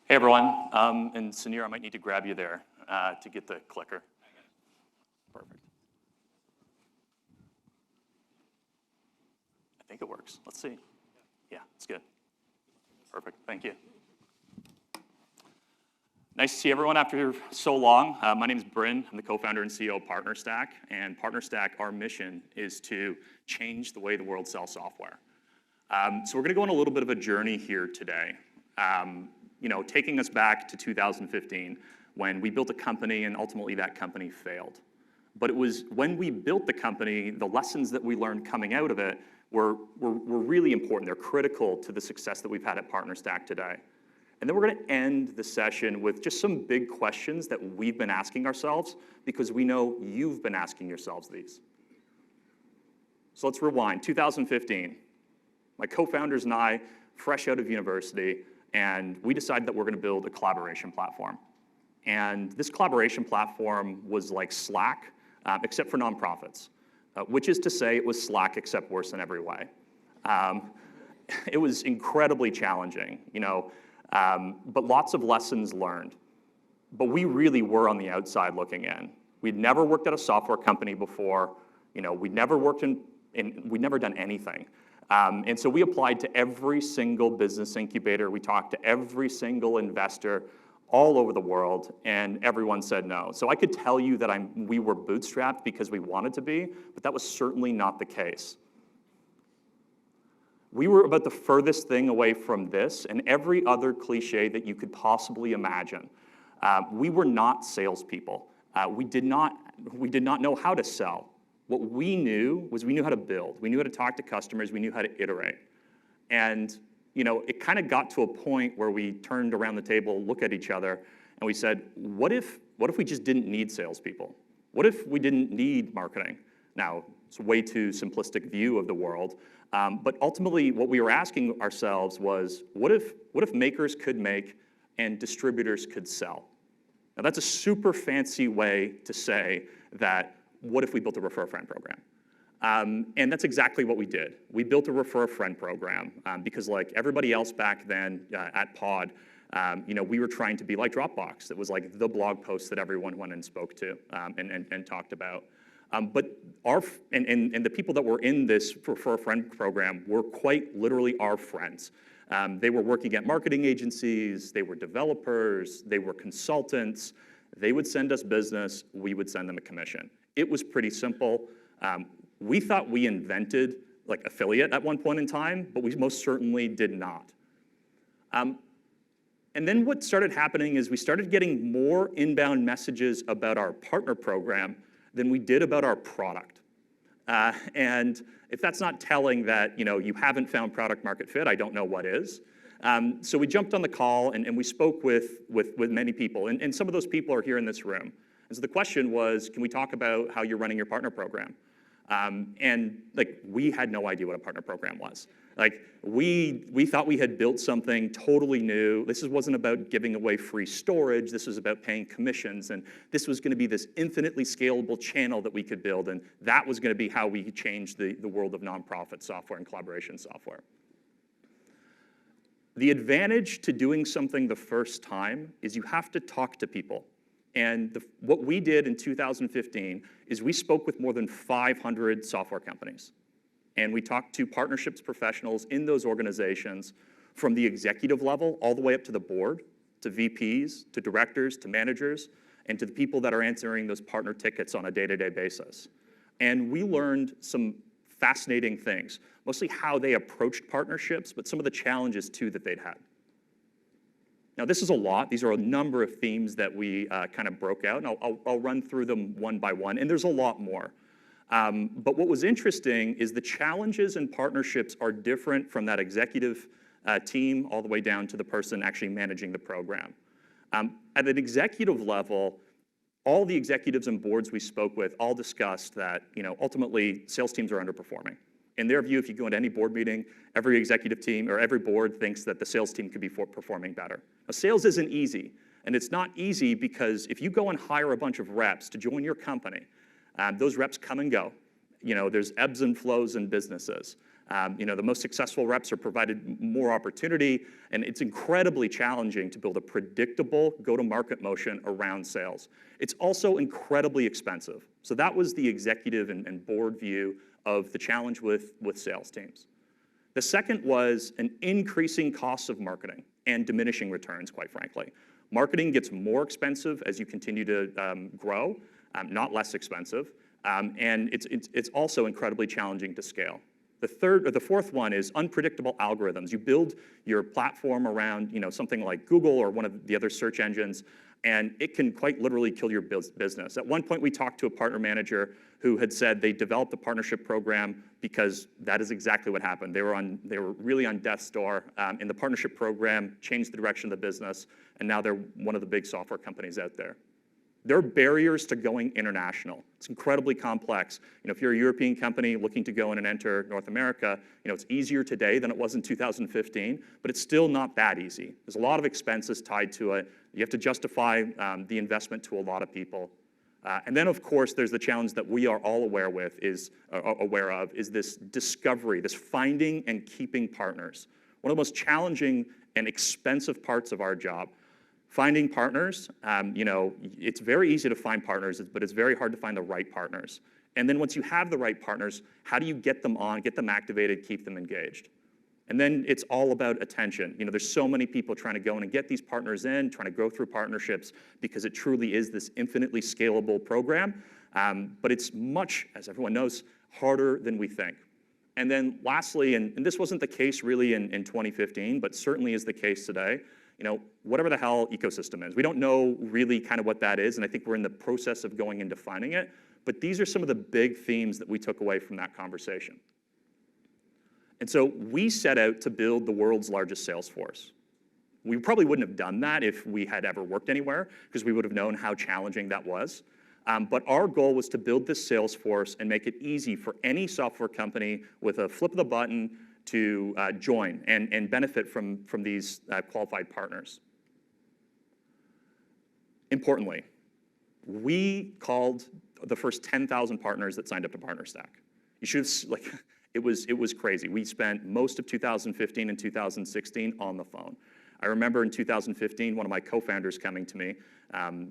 Hey everyone, and Sunir, I might need to grab you there to get the clicker. Perfect. I think it works. Let's see. Yeah, it's good. Perfect, thank you. Nice to see everyone after so long. My name is Bryn. I'm the co-founder and CEO of PartnerStack, and PartnerStack, our mission is to change the way the world sells software. So we're gonna go on a little bit of a journey here today. Taking us back to 2015 when we built a company and ultimately that company failed. But it was when we built the company, the lessons that we learned coming out of it were really important. They're critical to the success that we've had at PartnerStack today. And then we're gonna end the session with just some big questions that we've been asking ourselves because we know you've been asking yourselves these. So let's rewind, 2015. My co-founders and I, fresh out of university, and we decided that we're gonna build a collaboration platform. And this collaboration platform was like Slack, except for nonprofits, which is to say it was Slack except worse in every way. It was incredibly challenging, but lots of lessons learned. But we really were on the outside looking in. We'd never worked at a software company before, we'd never worked we'd never done anything. And so we applied to every single business incubator. We talked to every single investor all over the world, and everyone said no. So I could tell you that we were bootstrapped because we wanted to be, but that was certainly not the case. We were about the furthest thing away from this and every other cliche that you could possibly imagine. We were not salespeople. We did not know how to sell. What we knew was we knew how to build. We knew how to talk to customers. We knew how to iterate. And it kind of got to a point where we turned around the table, looked at each other, and we said, what if we just didn't need salespeople? What if we didn't need marketing? Now, it's a way too simplistic view of the world, but ultimately what we were asking ourselves was, what if makers could make and distributors could sell? Now that's a super fancy way to say that what if we built a Refer a Friend program? And that's exactly what we did. We built a Refer a Friend program because like everybody else back then at Pod, we were trying to be like Dropbox. It was like the blog post that everyone went and spoke to and talked about. But the people that were in this Refer a Friend program were quite literally our friends. They were working at marketing agencies, they were developers, they were consultants. They would send us business, we would send them a commission. It was pretty simple. We thought we invented like affiliate at one point in time, but we most certainly did not. And then what started happening is we started getting more inbound messages about our partner program than we did about our product. And if that's not telling that you haven't found product market fit, I don't know what is. So we jumped on the call and we spoke with many people, and some of those people are here in this room. And so the question was, can we talk about how you're running your partner program? And we had no idea what a partner program was. We thought we had built something totally new. This wasn't about giving away free storage. This was about paying commissions. And this was going to be this infinitely scalable channel that we could build. And that was going to be how we changed the world of nonprofit software and collaboration software. The advantage to doing something the first time is you have to talk to people. And what we did in 2015 is we spoke with more than 500 software companies. And we talked to partnerships professionals in those organizations from the executive level all the way up to the board, to VPs, to directors, to managers, and to the people that are answering those partner tickets on a day-to-day basis. And we learned some fascinating things, mostly how they approached partnerships, but some of the challenges too that they'd had. Now this is a lot. These are a number of themes that we kind of broke out, and I'll run through them one by one, and there's a lot more. But what was interesting is the challenges in partnerships are different from that executive team all the way down to the person actually managing the program. At an executive level, all the executives and boards we spoke with all discussed that ultimately sales teams are underperforming. In their view, if you go into any board meeting, every executive team or every board thinks that the sales team could be performing better. Now, sales isn't easy, and it's not easy because if you go and hire a bunch of reps to join your company, those reps come and go. There's ebbs and flows in businesses. The most successful reps are provided more opportunity, and it's incredibly challenging to build a predictable go-to-market motion around sales. It's also incredibly expensive. So that was the executive and board view of the challenge with sales teams. The second was an increasing cost of marketing and diminishing returns, quite frankly. Marketing gets more expensive as you continue to grow, not less expensive, and it's also incredibly challenging to scale. The fourth one is unpredictable algorithms. You build your platform around something like Google or one of the other search engines, and it can quite literally kill your business. At one point, we talked to a partner manager who had said they developed the partnership program because that is exactly what happened. They were really on death's door, and the partnership program changed the direction of the business, and now they're one of the big software companies out there. There are barriers to going international. It's incredibly complex. If you're a European company looking to go in and enter North America, it's easier today than it was in 2015, but it's still not that easy. There's a lot of expenses tied to it. You have to justify the investment to a lot of people. And then, of course, there's the challenge that we are all aware of is this discovery, this finding and keeping partners. One of the most challenging and expensive parts of our job. Finding partners, it's very easy to find partners, but it's very hard to find the right partners. And then once you have the right partners, how do you get them on, get them activated, keep them engaged? And then it's all about attention. There's so many people trying to go in and get these partners in, trying to grow through partnerships because it truly is this infinitely scalable program. But it's much, as everyone knows, harder than we think. And then lastly, and this wasn't the case really in 2015, but certainly is the case today, whatever the hell ecosystem is. We don't know really kind of what that is, and I think we're in the process of going and defining it, but these are some of the big themes that we took away from that conversation. And so we set out to build the world's largest sales force. We probably wouldn't have done that if we had ever worked anywhere, because we would have known how challenging that was. But our goal was to build this sales force and make it easy for any software company with a flip of the button to join and benefit from these qualified partners. Importantly, we called the first 10,000 partners that signed up to PartnerStack. You should have, it was crazy. We spent most of 2015 and 2016 on the phone. I remember in 2015, one of my co-founders coming to me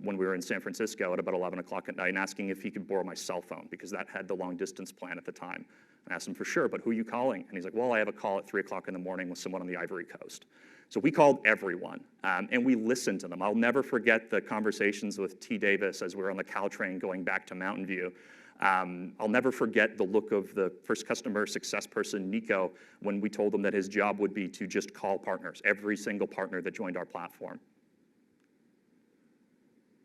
when we were in San Francisco at about 11 o'clock at night and asking if he could borrow my cell phone because that had the long distance plan at the time. I asked him for sure, but who are you calling? And he's like, well, I have a call at 3 o'clock in the morning with someone on the Ivory Coast. So we called everyone, and we listened to them. I'll never forget the conversations with T. Davis as we were on the Caltrain going back to Mountain View. I'll never forget the look of the first customer success person, Nico, when we told him that his job would be to just call partners, every single partner that joined our platform.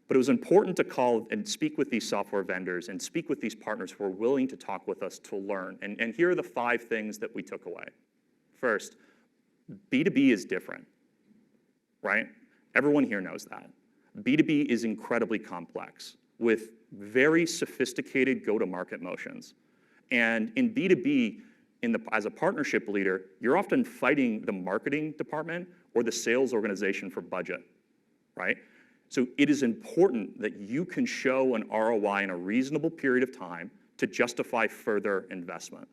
But it was important to call and speak with these software vendors and speak with these partners who are willing to talk with us to learn. And here are the 5 things that we took away. First, B2B is different, right? Everyone here knows that. B2B is incredibly complex with very sophisticated go-to-market motions. And in B2B, as a partnership leader, you're often fighting the marketing department or the sales organization for budget, right? So it is important that you can show an ROI in a reasonable period of time to justify further investment.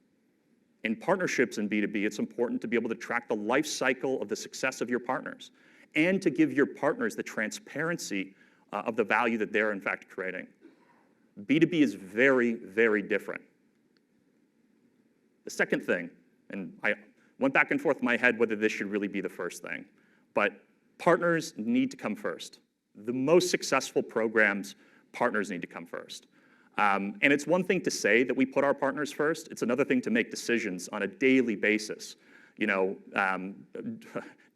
In partnerships in B2B, it's important to be able to track the life cycle of the success of your partners and to give your partners the transparency of the value that they're in fact creating. B2B is very, very different. The second thing, and I went back and forth in my head whether this should really be the first thing, but partners need to come first. The most successful programs, partners need to come first. And it's one thing to say that we put our partners first. It's another thing to make decisions on a daily basis. Do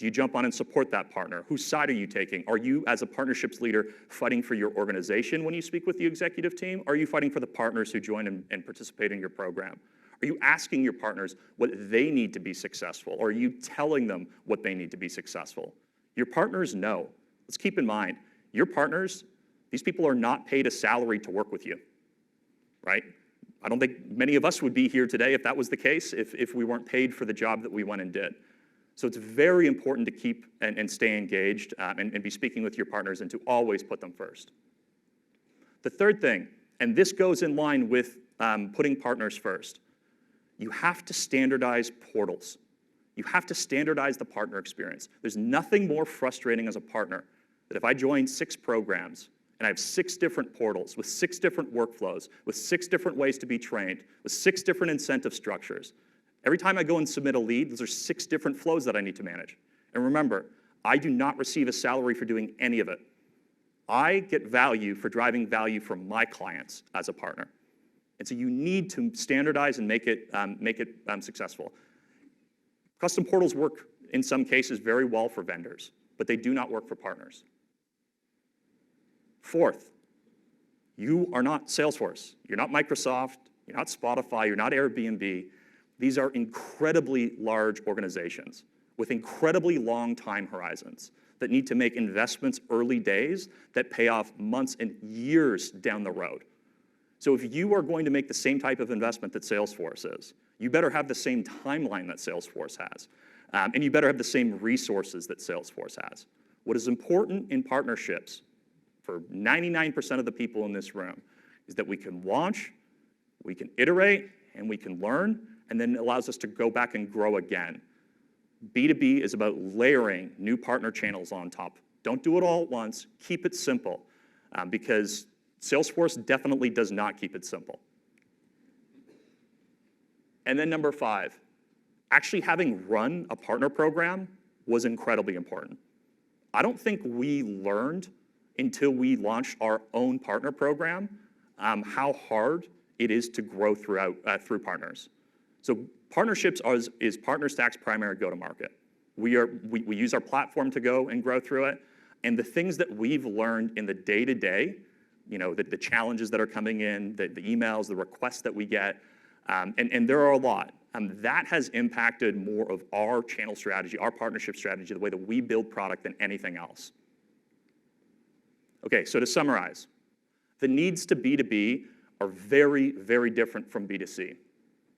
you jump on and support that partner? Whose side are you taking? Are you, as a partnerships leader, fighting for your organization when you speak with the executive team? Or are you fighting for the partners who join and participate in your program? Are you asking your partners what they need to be successful? Or are you telling them what they need to be successful? Your partners know. Let's keep in mind, your partners, these people are not paid a salary to work with you, right? I don't think many of us would be here today if that was the case, if we weren't paid for the job that we went and did. So it's very important to keep and stay engaged and be speaking with your partners and to always put them first. The third thing, and this goes in line with putting partners first, you have to standardize portals. You have to standardize the partner experience. There's nothing more frustrating as a partner that if I join 6 programs and I have 6 different portals with 6 different workflows, with 6 different ways to be trained, with 6 different incentive structures. Every time I go and submit a lead, those are 6 different flows that I need to manage. And remember, I do not receive a salary for doing any of it. I get value for driving value for my clients as a partner. And so you need to standardize and make it successful. Custom portals work in some cases very well for vendors, but they do not work for partners. Fourth, you are not Salesforce. You're not Microsoft. You're not Spotify. You're not Airbnb. These are incredibly large organizations with incredibly long time horizons that need to make investments early days that pay off months and years down the road. So if you are going to make the same type of investment that Salesforce is, you better have the same timeline that Salesforce has. And you better have the same resources that Salesforce has. What is important in partnerships for 99% of the people in this room is that we can launch, we can iterate, and we can learn, and then it allows us to go back and grow again. B2B is about layering new partner channels on top. Don't do it all at once. Keep it simple, because Salesforce definitely does not keep it simple. And then number 5, actually having run a partner program was incredibly important. I don't think we learned until we launched our own partner program how hard it is to grow through partners. So partnerships is PartnerStack's primary go-to-market. We use our platform to go and grow through it, and the things that we've learned in the day-to-day, the challenges that are coming in, the emails, the requests that we get, and there are a lot. That has impacted more of our channel strategy, our partnership strategy, the way that we build product than anything else. Okay, so to summarize, the needs to B2B are very, very different from B2C.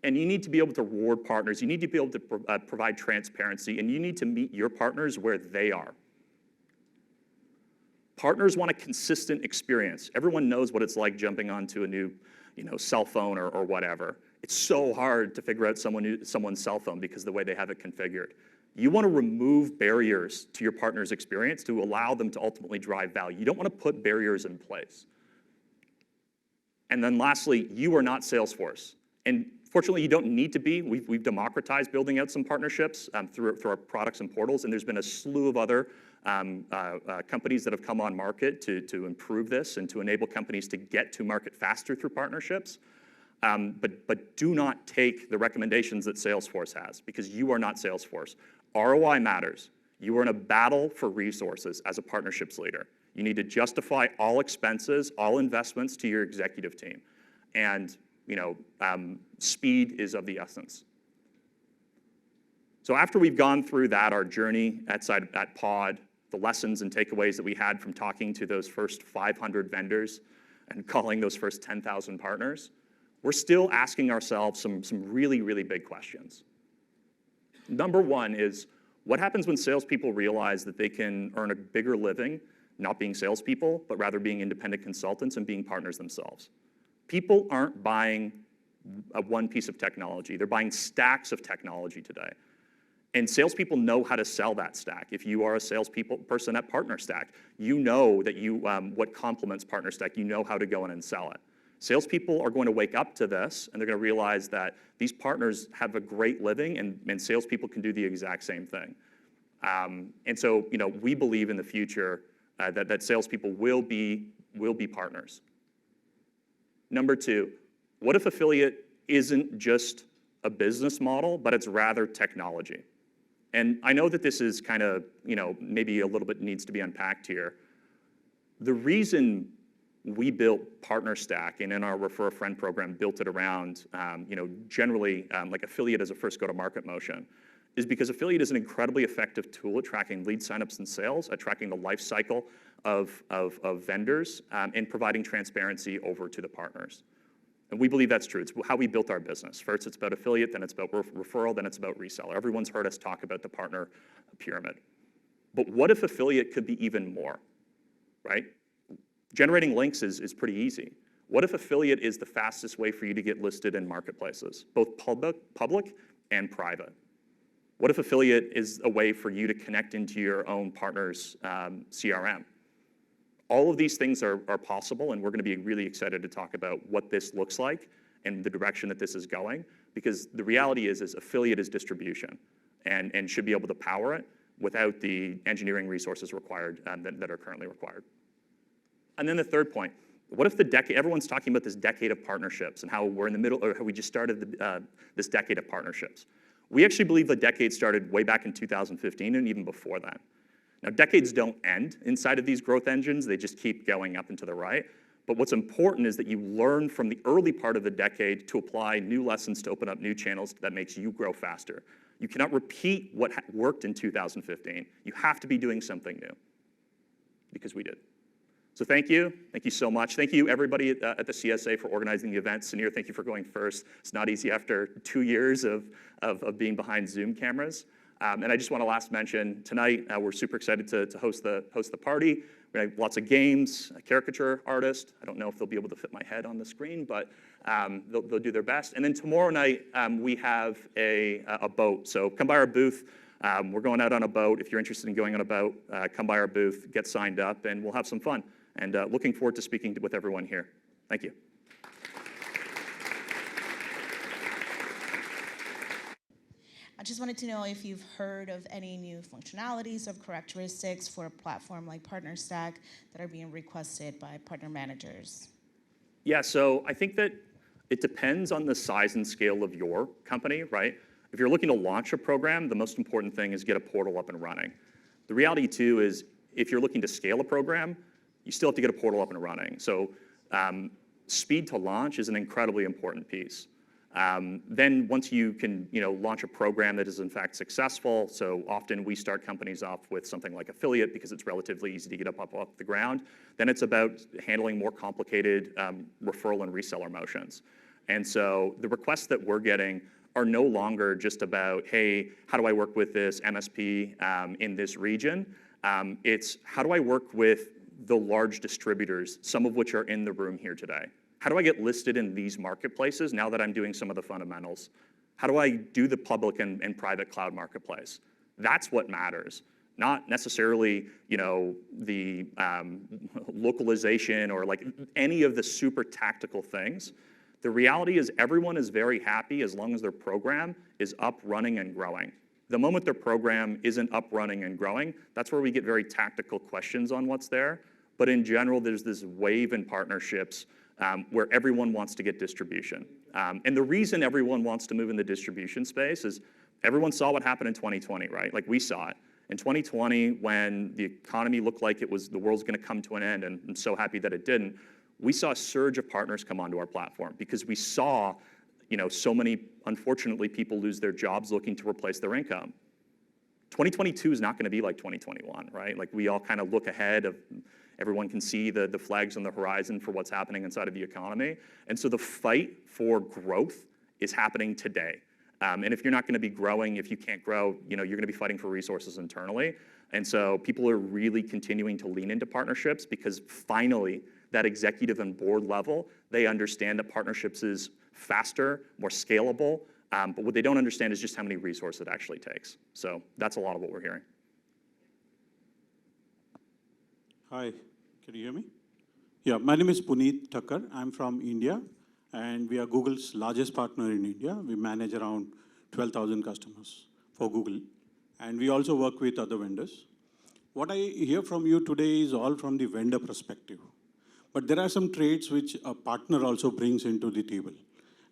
And you need to be able to reward partners, you need to be able to provide transparency, and you need to meet your partners where they are. Partners want a consistent experience. Everyone knows what it's like jumping onto a new cell phone or whatever. It's so hard to figure out someone's cell phone because of the way they have it configured. You want to remove barriers to your partner's experience to allow them to ultimately drive value. You don't want to put barriers in place. And then lastly, you are not Salesforce. And fortunately, you don't need to be. We've democratized building out some partnerships through our products and portals, and there's been a slew of other companies that have come on market to improve this and to enable companies to get to market faster through partnerships. But do not take the recommendations that Salesforce has, because you are not Salesforce. ROI matters. You are in a battle for resources as a partnerships leader. You need to justify all expenses, all investments to your executive team. And speed is of the essence. So after we've gone through that, our journey at Pod, the lessons and takeaways that we had from talking to those first 500 vendors and calling those first 10,000 partners, we're still asking ourselves some really, really big questions. Number 1 is, what happens when salespeople realize that they can earn a bigger living not being salespeople, but rather being independent consultants and being partners themselves? People aren't buying one piece of technology. They're buying stacks of technology today. And salespeople know how to sell that stack. If you are a person at PartnerStack, you know that what complements PartnerStack. You know how to go in and sell it. Salespeople are going to wake up to this, and they're going to realize that these partners have a great living, and salespeople can do the exact same thing. And so, we believe in the future that salespeople will be partners. Number 2, what if affiliate isn't just a business model, but it's rather technology? And I know that this is kind of, maybe a little bit needs to be unpacked here. The reason we built PartnerStack and in our Refer a Friend program built it around, generally like affiliate as a first go-to-market motion, is because affiliate is an incredibly effective tool at tracking lead signups and sales, at tracking the life cycle of vendors, and providing transparency over to the partners. And we believe that's true. It's how we built our business. First, it's about affiliate, then it's about referral, then it's about reseller. Everyone's heard us talk about the partner pyramid. But what if affiliate could be even more, right? Generating links is pretty easy. What if affiliate is the fastest way for you to get listed in marketplaces, both public and private? What if affiliate is a way for you to connect into your own partner's CRM? All of these things are possible, and we're going to be really excited to talk about what this looks like and the direction that this is going, because the reality is affiliate is distribution and should be able to power it without the engineering resources required that are currently required. And then the third point, what if the decade, everyone's talking about this decade of partnerships and how we're in the middle, or how we just started this decade of partnerships. We actually believe the decade started way back in 2015 and even before that. Now, decades don't end inside of these growth engines. They just keep going up and to the right. But what's important is that you learn from the early part of the decade to apply new lessons to open up new channels that makes you grow faster. You cannot repeat what worked in 2015. You have to be doing something new, because we did. So thank you so much. Thank you everybody at the CSA for organizing the event. Sunir, thank you for going first. It's not easy after 2 years of being behind Zoom cameras. And I just want to last mention, tonight we're super excited to host the party. We're going to have lots of games, a caricature artist. I don't know if they'll be able to fit my head on the screen, but they'll do their best. And then tomorrow night we have a boat. So come by our booth. We're going out on a boat. If you're interested in going on a boat, come by our booth, get signed up, and we'll have some fun. And looking forward to speaking with everyone here. Thank you. I just wanted to know if you've heard of any new functionalities or characteristics for a platform like PartnerStack that are being requested by partner managers. Yeah, so I think that it depends on the size and scale of your company, right? If you're looking to launch a program, the most important thing is get a portal up and running. The reality, too, is if you're looking to scale a program, you still have to get a portal up and running. So speed to launch is an incredibly important piece. Then once you can launch a program that is in fact successful, so often we start companies off with something like affiliate because it's relatively easy to get up off the ground. Then it's about handling more complicated referral and reseller motions. And so the requests that we're getting are no longer just about, hey, how do I work with this MSP in this region? It's how do I work with the large distributors, some of which are in the room here today? How do I get listed in these marketplaces now that I'm doing some of the fundamentals? How do I do the public and private cloud marketplace? That's what matters, not necessarily the localization or like any of the super tactical things. The reality is everyone is very happy as long as their program is up, running, and growing. The moment their program isn't up, running, and growing, that's where we get very tactical questions on what's there. But in general, there's this wave in partnerships where everyone wants to get distribution. And the reason everyone wants to move in the distribution space is everyone saw what happened in 2020, right? Like we saw it. In 2020, when the economy looked like the world's going to come to an end, and I'm so happy that it didn't, we saw a surge of partners come onto our platform because we saw so many, unfortunately, people lose their jobs looking to replace their income. 2022 is not going to be like 2021, right? Like we all kind of look ahead of, everyone can see the flags on the horizon for what's happening inside of the economy. And so the fight for growth is happening today. And if you're not going to be growing, if you can't grow, you're going to be fighting for resources internally. And so people are really continuing to lean into partnerships because finally, that executive and board level, they understand that partnerships is faster, more scalable, but what they don't understand is just how many resources it actually takes. So that's a lot of what we're hearing. Hi, can you hear me? Yeah, my name is Puneet Thakkar. I'm from India, and we are Google's largest partner in India. We manage around 12,000 customers for Google, and we also work with other vendors. What I hear from you today is all from the vendor perspective. But there are some traits which a partner also brings into the table.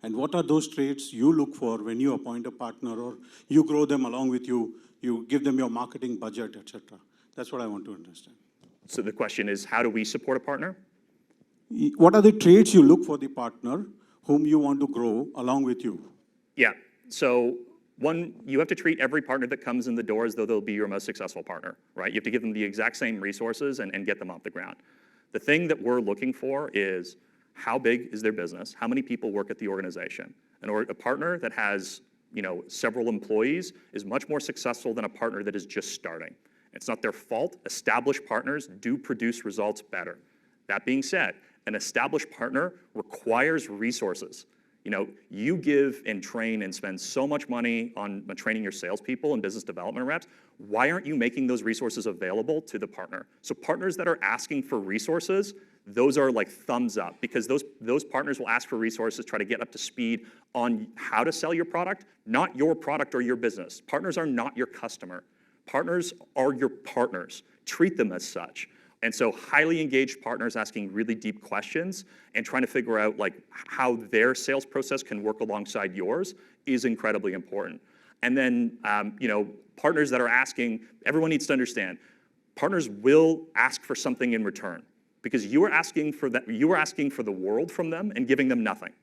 And what are those traits you look for when you appoint a partner or you grow them along with you, you give them your marketing budget, etc.? That's what I want to understand. So the question is, how do we support a partner? What are the traits you look for the partner whom you want to grow along with you? Yeah, so one, you have to treat every partner that comes in the door as though they'll be your most successful partner, right? You have to give them the exact same resources and get them off the ground. The thing that we're looking for is how big is their business? How many people work at the organization? And a partner that has several employees is much more successful than a partner that is just starting. It's not their fault. Established partners do produce results better. That being said, An established partner requires resources. You know, you give and train and spend so much money on training your salespeople and business development reps. Why aren't you making those resources available to the partner? So partners that are asking for resources, those are like thumbs up, because those partners will ask for resources, try to get up to speed on how to sell your product, not your product or your business. Partners are not your customer. Partners are your partners. Treat them as such. And so highly engaged partners asking really deep questions and trying to figure out like how their sales process can work alongside yours is incredibly important. And then, you know, partners that are asking, everyone needs to understand, partners will ask for something in return, because you are asking for that, you are asking for the world from them and giving them nothing,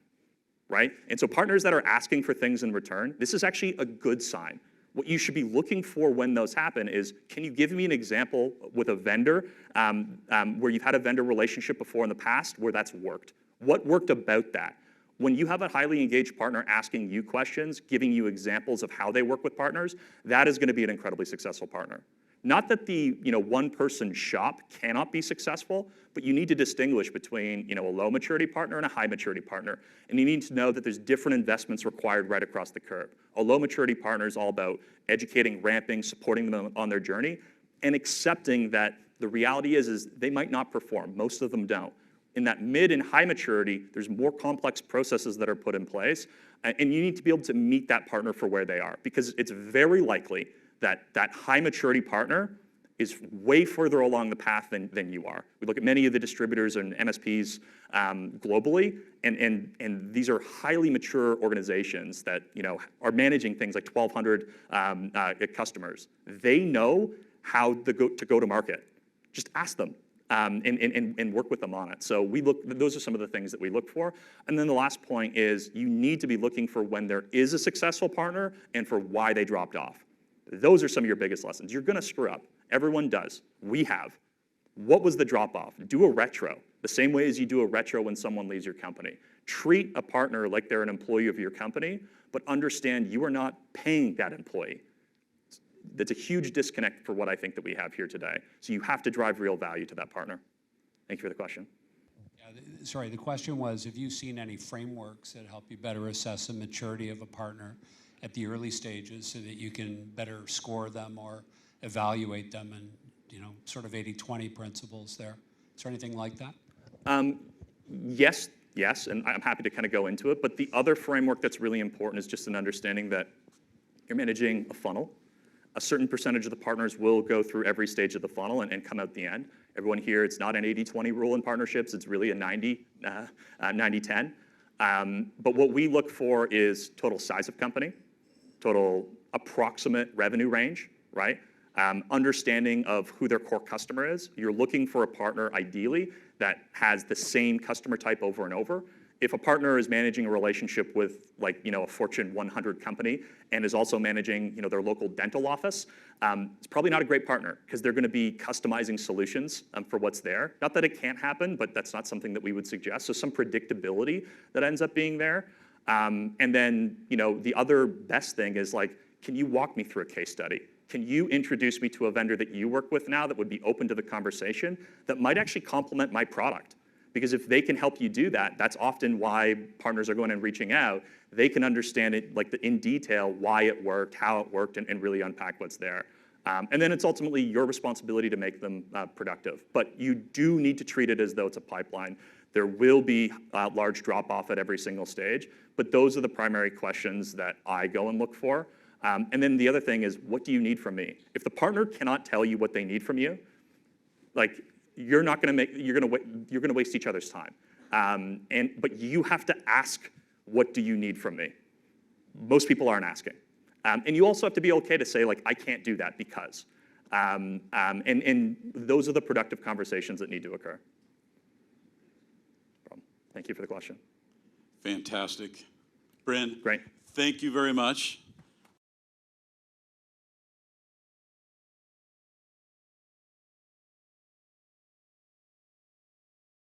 right? And so partners that are asking for things in return, this is actually a good sign. What you should be looking for when those happen is, can you give me an example with a vendor where you've had a vendor relationship before in the past where that's worked? What worked about that? When you have a highly engaged partner asking you questions, giving you examples of how they work with partners, that is going to be an incredibly successful partner. Not that the one-person shop cannot be successful, but you need to distinguish between a low maturity partner and a high maturity partner. And you need to know that there's different investments required right across the curve. A low maturity partner is all about educating, ramping, supporting them on their journey, and accepting that the reality is they might not perform. Most of them don't. In that mid and high maturity, there's more complex processes that are put in place, and you need to be able to meet that partner for where they are, because it's very likely that high maturity partner is way further along the path than you are. We look at many of the distributors and MSPs globally, and these are highly mature organizations that are managing things like 1,200 customers. They know how to go to market. Just ask them and work with them on it. So those are some of the things that we look for. And then the last point is you need to be looking for when there is a successful partner and for why they dropped off. Those are some of your biggest lessons. You're going to screw up. Everyone does. We have. What was the drop-off? Do a retro, the same way as you do a retro when someone leaves your company. Treat a partner like they're an employee of your company, but understand you are not paying that employee. That's a huge disconnect for what I think that we have here today. So you have to drive real value to that partner. Thank you for the question. Yeah, sorry, the question was, have you seen any frameworks that help you better assess the maturity of a partner at the early stages so that you can better score them or evaluate them, and sort of 80-20 principles there? Is there anything like that? Yes, and I'm happy to kind of go into it. But the other framework that's really important is just an understanding that you're managing a funnel. A certain percentage of the partners will go through every stage of the funnel and come out the end. Everyone here, it's not an 80-20 rule in partnerships. It's really a 90-10. But what we look for is total size of company, total approximate revenue range, right? Understanding of who their core customer is. You're looking for a partner, ideally, that has the same customer type over and over. If a partner is managing a relationship with a Fortune 100 company and is also managing their local dental office, it's probably not a great partner, because they're going to be customizing solutions for what's there. Not that it can't happen, but that's not something that we would suggest. So some predictability that ends up being there. And then the other best thing is can you walk me through a case study? Can you introduce me to a vendor that you work with now that would be open to the conversation that might actually complement my product? Because if they can help you do that, that's often why partners are going and reaching out. They can understand it in detail, why it worked, how it worked, and really unpack what's there. And then it's ultimately your responsibility to make them productive. But you do need to treat it as though it's a pipeline. There will be large drop-off at every single stage, but those are the primary questions that I go and look for. And then the other thing is, what do you need from me? If the partner cannot tell you what they need from you, you're going to waste each other's time. But you have to ask, what do you need from me? Most people aren't asking. And you also have to be okay to say, I can't do that because. And those are the productive conversations that need to occur. Thank you for the question. Fantastic. Bryn, great. Thank you very much.